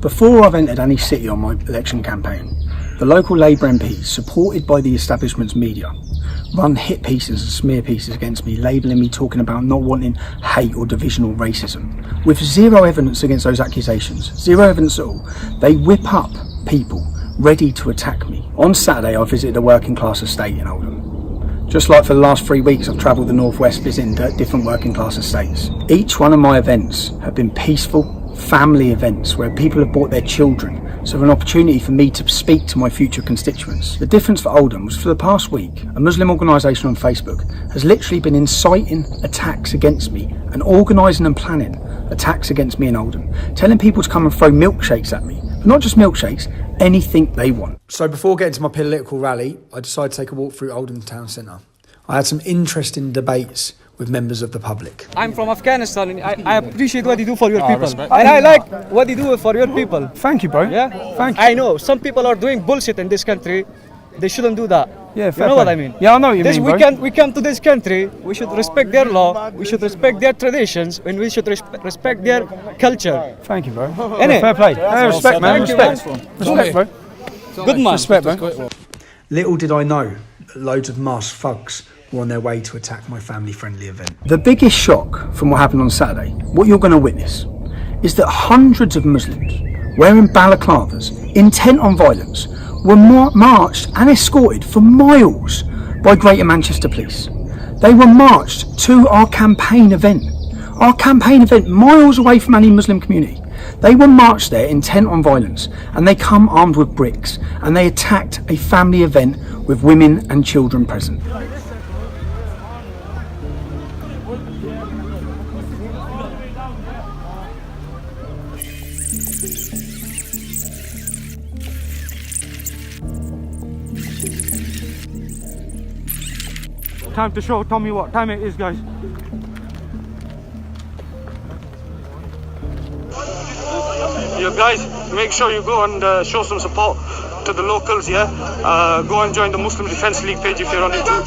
Before I've entered any city on my election campaign, the local Labour MPs, supported by the establishment's media, run hit pieces and smear pieces against me, labelling me, talking about not wanting hate or division or racism. With zero evidence against those accusations, zero evidence at all, they whip up people ready to attack me. On Saturday I visited a working class estate in Oldham. Just like for the last 3 weeks I've travelled the northwest visiting different working class estates. Each one of my events have been peaceful family events where people have brought their children, so an opportunity for me to speak to my future constituents. The difference for Oldham was for the past week, a Muslim organisation on Facebook has literally been inciting attacks against me and organising and planning attacks against me in Oldham, telling people to come and throw milkshakes at me. But not just milkshakes, anything they want. So before getting to my political rally, I decided to take a walk through Oldham town centre. I had some interesting debates with members of the public. I'm from Afghanistan and I appreciate what you do for your people. And I like what you do for your people. Thank you, bro. Yeah? Thank you. I know some people are doing bullshit in this country. They shouldn't do that. Yeah, you know what I mean? Yeah, I know what you mean, bro. We come to this country, we should respect their law, we should respect their traditions, and we should respect their culture. Thank you, bro. Fair play. Respect, man. Respect. Respect, bro. Good man. Respect, bro. Little did I know that loads of masked thugs were on their way to attack my family-friendly event. The biggest shock from what happened on Saturday, what you're going to witness, is that hundreds of Muslims wearing balaclavas, intent on violence, were marched and escorted for miles by Greater Manchester Police. They were marched to our campaign event miles away from any Muslim community. They were marched there intent on violence, and they come armed with bricks, and they attacked a family event with women and children present. Time to show Tommy what time it is, guys. You guys, make sure you go and show some support to the locals, yeah? Go and join the Muslim Defence League page if you're on YouTube.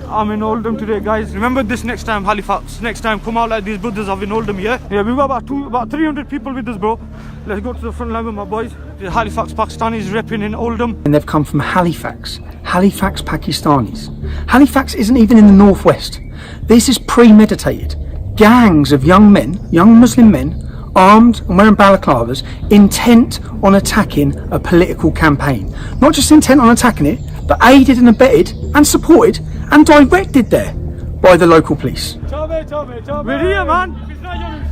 I'm in Oldham today, guys. Remember this next time, Halifax. Next time, come out like these brothers have in Oldham, yeah? Yeah, we've got about 300 people with us, bro. Let's go to the front line with my boys. The Halifax Pakistanis repping in Oldham. And they've come from Halifax Pakistanis. Halifax isn't even in the northwest. This is premeditated. Gangs of young men, young Muslim men, armed and wearing balaclavas, intent on attacking a political campaign. Not just intent on attacking it, but aided and abetted and supported and directed there by the local police. We're here, man.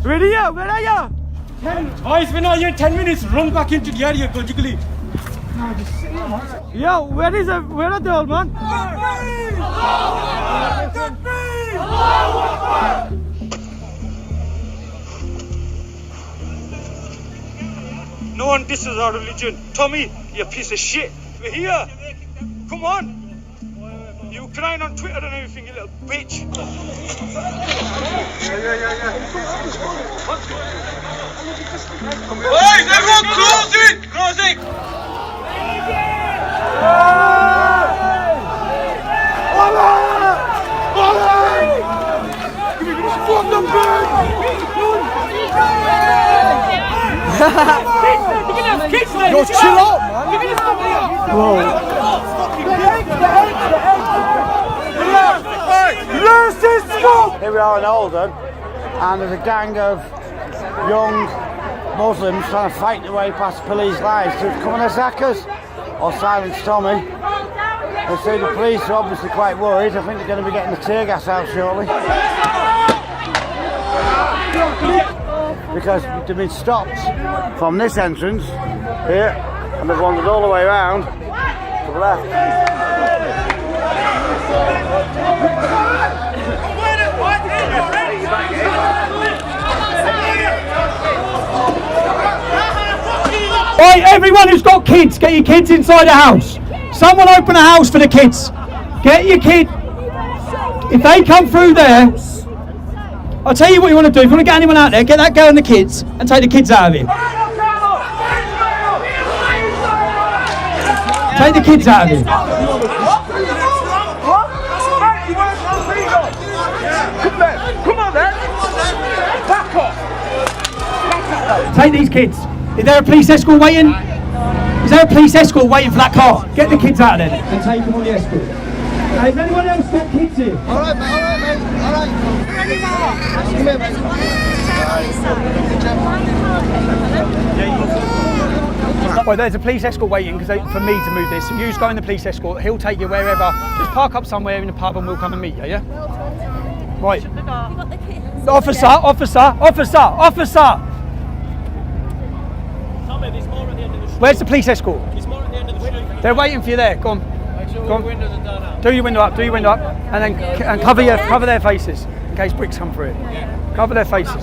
We're here. Where are you? Boys, we're not here 10 minutes. Run back into the area quickly. Yeah, where are they all, man? No one disses our religion. Tommy, you piece of shit. We're here. Come on. You crying on Twitter and everything, you little bitch. Boys, everyone close it! Close it! Fuck them, Yo, chill out, man. Whoa. Here we are in Oldham, and there's a gang of young Muslims trying to fight their way past police lines to come and attack us or silence Tommy. They say the police are obviously quite worried. I think they're going to be getting the tear gas out shortly. Because they've been stopped from this entrance here, and they've wandered all the way around to the left. Right, everyone who's got kids, get your kids inside the house. Someone open a house for the kids. Get your kid. If they come through there, I'll tell you what you want to do. If you want to get anyone out there, get that girl and the kids and take the kids out of here. Take the kids out of here. Take these kids. Is there a police escort waiting? Is there a police escort waiting for that car? Get the kids out of there and take them on the escort. Has anyone else got kids here? Alright, mate, alright. Come here, mate. Well, there's a police escort waiting for me to move this. So you just go in the police escort, he'll take you wherever. Just park up somewhere in the pub and we'll come and meet you, yeah? Right. Officer! Where's the police escort? They're waiting for you there. Go on. Go on. Do your window up. And then cover their faces in case bricks come through. Cover their faces.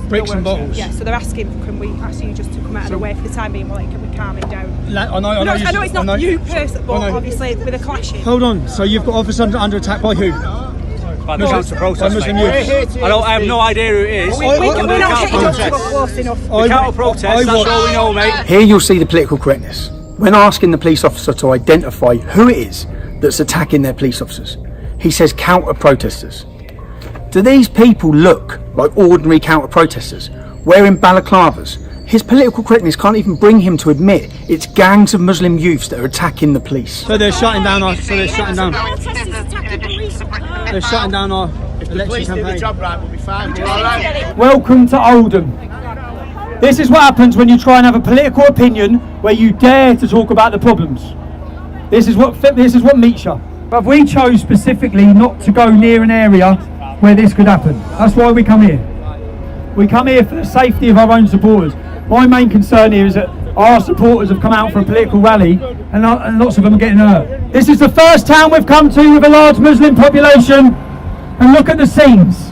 Bricks and bottles. Yeah, so they're asking, can we ask you just to come out of the way for the time being, like, can we calm it down? I know it's not you personally, but obviously with a clashing. Hold on, so you've got officers under attack by who? By the counter protest. Muslim youth. I have no idea who it is. We're not getting up to close enough. The counter protest, that's all we know, mate. Here you'll see the political correctness. When asking the police officer to identify who it is that's attacking their police officers, he says counter protesters. Do these people look like ordinary counter protesters wearing balaclavas? His political correctness can't even bring him to admit it's gangs of Muslim youths that are attacking the police. So they're shutting down our election campaign. Welcome to Oldham. This is what happens when you try and have a political opinion where you dare to talk about the problems. This is what meets you. But we chose specifically not to go near an area where this could happen. That's why we come here. We come here for the safety of our own supporters. My main concern here is that our supporters have come out for a political rally and lots of them are getting hurt. This is the first town we've come to with a large Muslim population, and look at the scenes.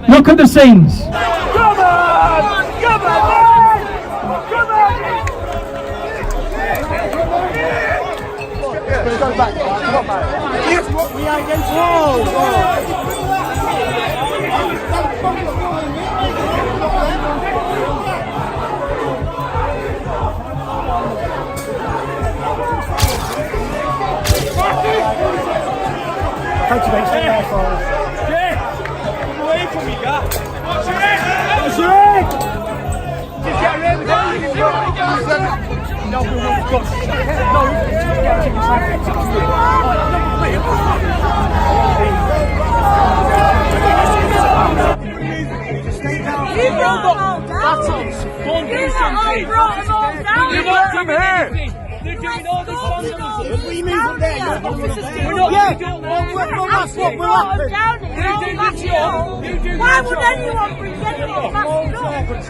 Look at the scenes. They're doing all this vandalism. We move from there. We're not doing that's what will happen. Why would anyone bring anyone back up? Children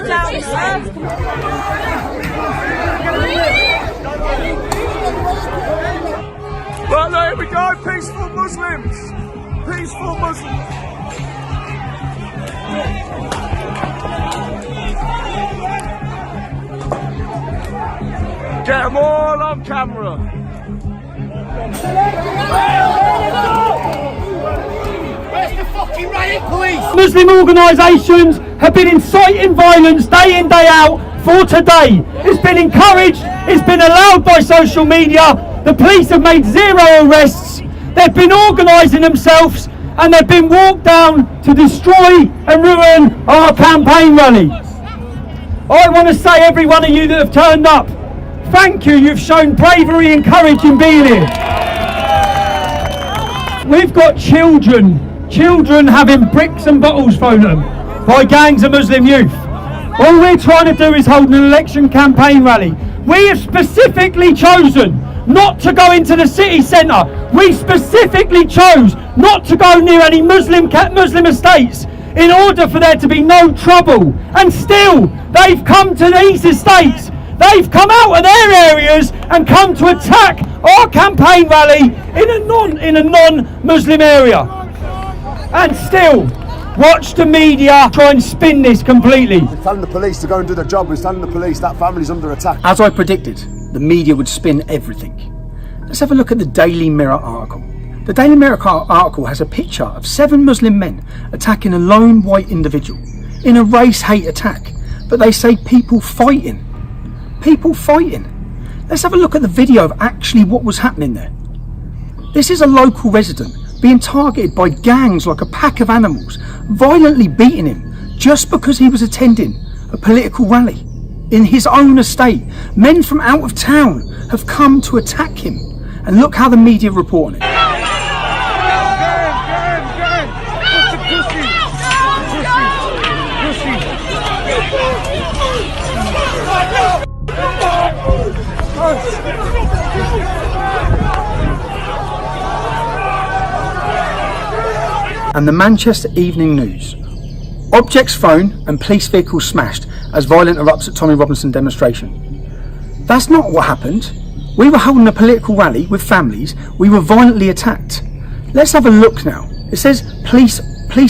down there. Well, there we go, peaceful Muslims. Peaceful Muslims. Get them all on camera. Where's the fucking riot police? Muslim organisations have been inciting violence day in, day out for today. It's been encouraged, it's been allowed by social media. The police have made 0 arrests. They've been organising themselves and they've been walked down to destroy and ruin our campaign rally. I want to say, every one of you that have turned up, thank you, you've shown bravery and courage in being here. We've got children having bricks and bottles thrown at them by gangs of Muslim youth. All we're trying to do is hold an election campaign rally. We have specifically chosen not to go into the city centre. We specifically chose not to go near any Muslim estates in order for there to be no trouble. And still, they've come to these estates. They've come out of their areas and come to attack our campaign rally in a non-Muslim area. And still, watch the media try and spin this completely. We're telling the police to go and do their job. We're telling the police that family's under attack. As I predicted, the media would spin everything. Let's have a look at the Daily Mirror article. The Daily Mirror article has a picture of 7 Muslim men attacking a lone white individual in a race hate attack, but they say people fighting. People fighting. Let's have a look at the video of actually what was happening there. This is a local resident being targeted by gangs like a pack of animals, violently beating him just because he was attending a political rally. In his own estate, men from out of town have come to attack him. And look how the media report on it. And the Manchester Evening News. Objects thrown and police vehicles smashed as violence erupts at Tommy Robinson demonstration. That's not what happened. We were holding a political rally with families. We were violently attacked. Let's have a look now. It says police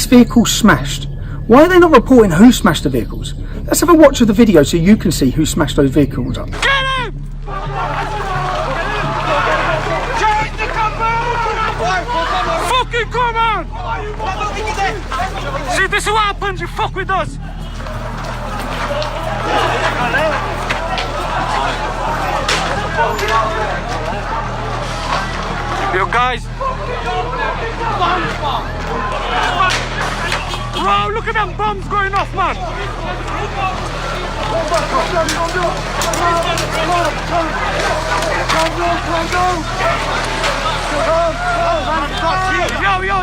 vehicles smashed. Why are they not reporting who smashed the vehicles? Let's have a watch of the video so you can see who smashed those vehicles up. Get him! Change the campaign! Fucking come on! See, this is what happens, you fuck with us! Yo guys! Bro, look at them bombs going off, man!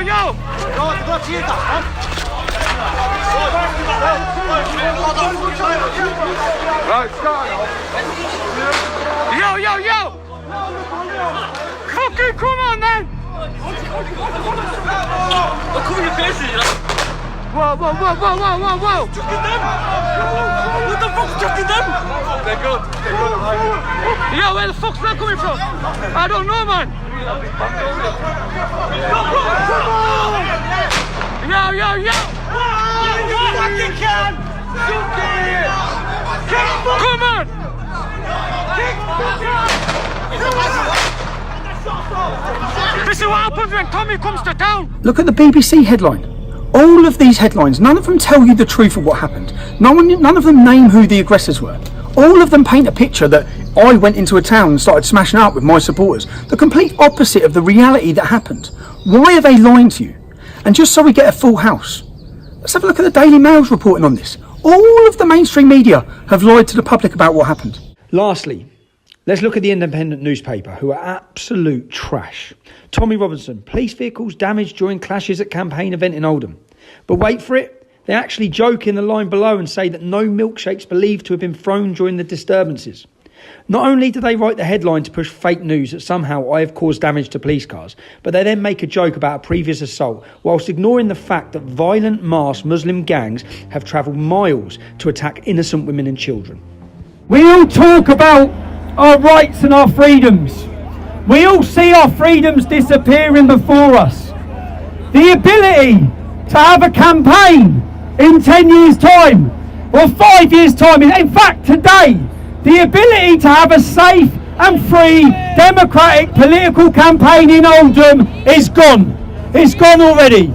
Yo! Right, Yo! Fucking come on, man! Look who your faces, you know? Whoa! What the fuck's chucking them? They're good. Yo, where the fuck's that coming from? I don't know, man. Yo! You fucking can! Come on! This is what happens when Tommy comes to town. Look at the BBC headline. All of these headlines, none of them tell you the truth of what happened. None of them name who the aggressors were. All of them paint a picture that I went into a town and started smashing up with my supporters. The complete opposite of the reality that happened. Why are they lying to you? And just so we get a full house, let's have a look at the Daily Mail's reporting on this. All of the mainstream media have lied to the public about what happened. Lastly, let's look at the Independent newspaper, who are absolute trash. Tommy Robinson, police vehicles damaged during clashes at campaign event in Oldham. But wait for it, they actually joke in the line below and say that no milkshakes believed to have been thrown during the disturbances. Not only do they write the headline to push fake news that somehow I have caused damage to police cars, but they then make a joke about a previous assault, whilst ignoring the fact that violent masked Muslim gangs have travelled miles to attack innocent women and children. We all talk about our rights and our freedoms. We all see our freedoms disappearing before us. The ability to have a campaign in 10 years' time, or 5 years' time, in fact today, the ability to have a safe and free democratic political campaign in Oldham is gone. It's gone already.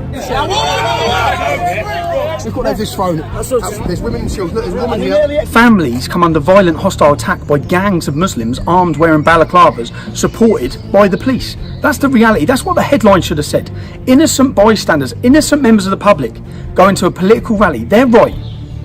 Look what they've just thrown. There's women and children. There's a woman here. Families come under violent hostile attack by gangs of Muslims armed wearing balaclavas, supported by the police. That's the reality. That's what the headline should have said. Innocent bystanders, innocent members of the public going to a political rally. Their right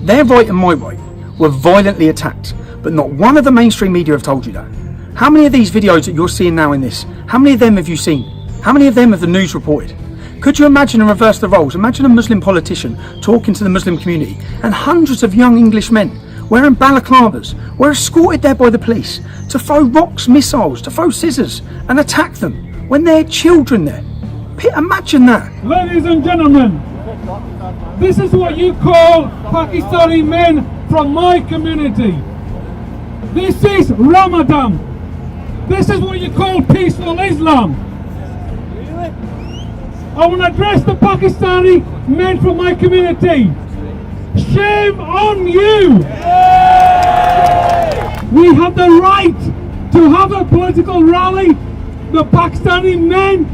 and my right were violently attacked. But not one of the mainstream media have told you that. How many of these videos that you're seeing now in this, how many of them have you seen? How many of them have the news reported? Could you imagine and reverse the roles? Imagine a Muslim politician talking to the Muslim community and hundreds of young English men wearing balaclavas were escorted there by the police to throw rocks, missiles, to throw scissors and attack them when they're children there. Imagine that. Ladies and gentlemen, this is what you call Pakistani men from my community. This is Ramadan. This is what you call peaceful Islam. I want to address the Pakistani men from my community. Shame on you! We have the right to have a political rally. The Pakistani men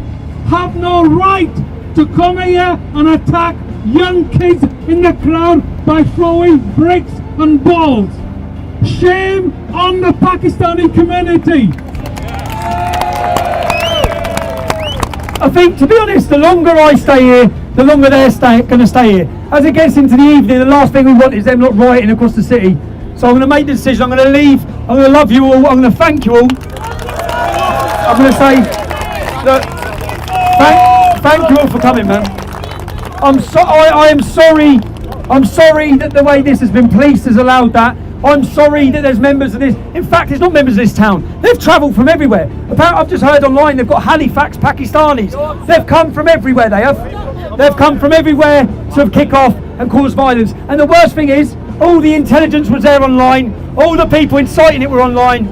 have no right to come here and attack young kids in the crowd by throwing bricks and balls. Shame on the Pakistani community. I think, to be honest, the longer I stay here, the longer they're going to stay here. As it gets into the evening, the last thing we want is them not rioting across the city. So I'm going to make the decision. I'm going to leave. I'm going to love you all. I'm going to thank you all. I'm going to say, look, thank you all for coming, man. I am sorry. I'm sorry that the way this has been policed has allowed that. I'm sorry that there's members of this. In fact, it's not members of this town. They've travelled from everywhere. Apparently, I've just heard online they've got Halifax Pakistanis. They've come from everywhere. They have. They've come from everywhere to kick off and cause violence. And the worst thing is, all the intelligence was there online. All the people inciting it were online.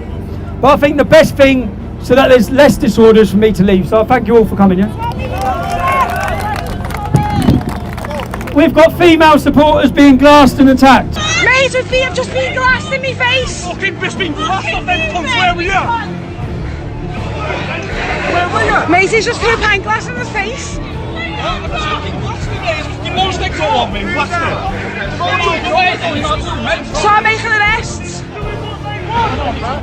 But I think the best thing, so that there's less disorders, for me to leave. So I thank you all for coming. Yeah. We've got female supporters being glassed and attacked. Mate, with me, I've just been glassed in my face. Fucking just been glassed off them cunts. Where were you? Where were you? Mate, he's just threw a pint glass in his face. Your mom's next door on me, what's that? So I'm making arrests.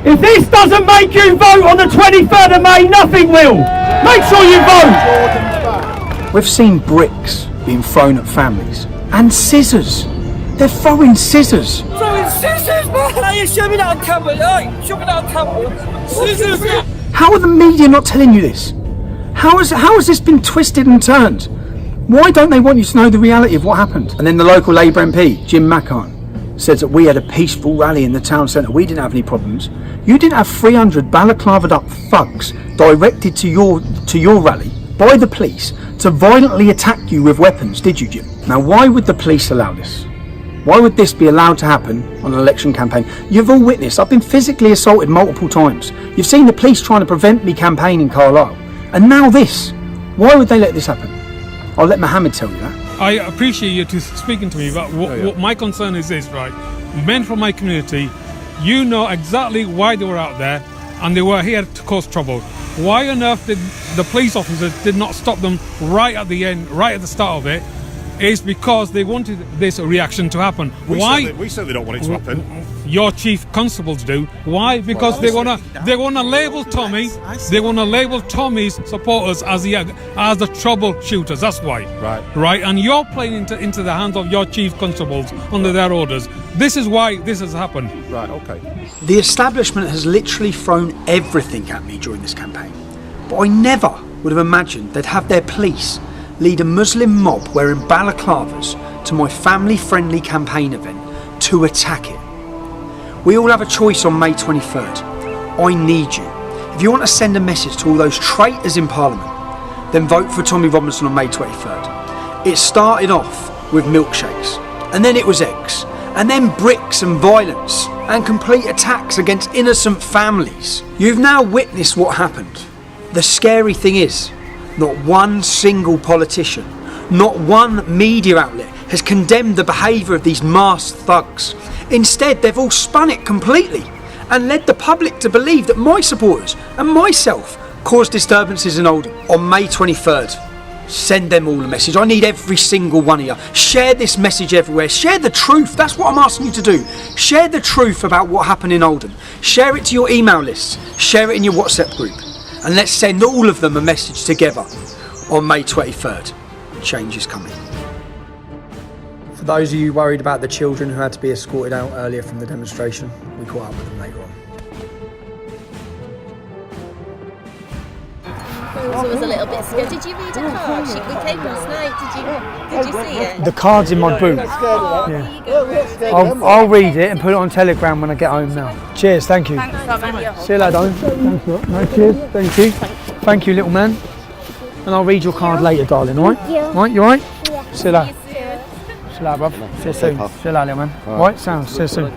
If this doesn't make you vote on the 23rd of May, nothing will. Make sure you vote. We've seen bricks being thrown at families and scissors. They're throwing scissors. Throwing scissors, man! Hey, show me that on camera, hey! Show me that on camera. Scissors! How are the media not telling you this? How has this been twisted and turned? Why don't they want you to know the reality of what happened? And then the local Labour MP, Jim Mackart, says that we had a peaceful rally in the town centre. We didn't have any problems. You didn't have 300 balaclavaed up thugs directed to your rally by the police to violently attack you with weapons, did you, Jim? Now, why would the police allow this? Why would this be allowed to happen on an election campaign? You've all witnessed, I've been physically assaulted multiple times. You've seen the police trying to prevent me campaigning in Carlisle. And now this. Why would they let this happen? I'll let Mohammed tell you that. I appreciate you speaking to me, but what my concern is this, right? Men from my community, you know exactly why they were out there, and they were here to cause trouble. Why on earth did the police officers did not stop them right at the end, right at the start of it? Is because they wanted this reaction to happen. Why? We certainly don't want it to happen. Your chief constables do. Why? Because they wanna label Tommy. They wanna label Tommy's supporters as the troubleshooters. That's why. Right. And you're playing into the hands of your chief constables under their orders. This is why this has happened. Right. Okay. The establishment has literally thrown everything at me during this campaign. But I never would have imagined they'd have their police lead a Muslim mob wearing balaclavas to my family-friendly campaign event to attack it. We all have a choice on May 23rd. I need you. If you want to send a message to all those traitors in Parliament, then vote for Tommy Robinson on May 23rd. It started off with milkshakes, and then it was eggs, and then bricks and violence, and complete attacks against innocent families. You've now witnessed what happened. The scary thing is, not one single politician, not one media outlet has condemned the behaviour of these masked thugs. Instead, they've all spun it completely and led the public to believe that my supporters and myself caused disturbances in Oldham. On May 23rd, send them all a message. I need every single one of you. Share this message everywhere. Share the truth. That's what I'm asking you to do. Share the truth about what happened in Oldham. Share it to your email lists. Share it in your WhatsApp group. And let's send all of them a message together on May 23rd. Change is coming. For those of you worried about the children who had to be escorted out earlier from the demonstration, we caught up with them later on. Rosa was a little bit scared. Did you read a card? We came last night. Did you see it? The card's in my boot. Yeah. I'll read it and put it on Telegram when I get home now. Cheers, thank you. See you later, darling. Thanks a lot. No, cheers, thank you. Thank you, little man. And I'll read your card later, darling, alright? Alright, you alright? See you later. See you later, bruv. See you soon. See you later, little man. Alright, sounds. See you soon.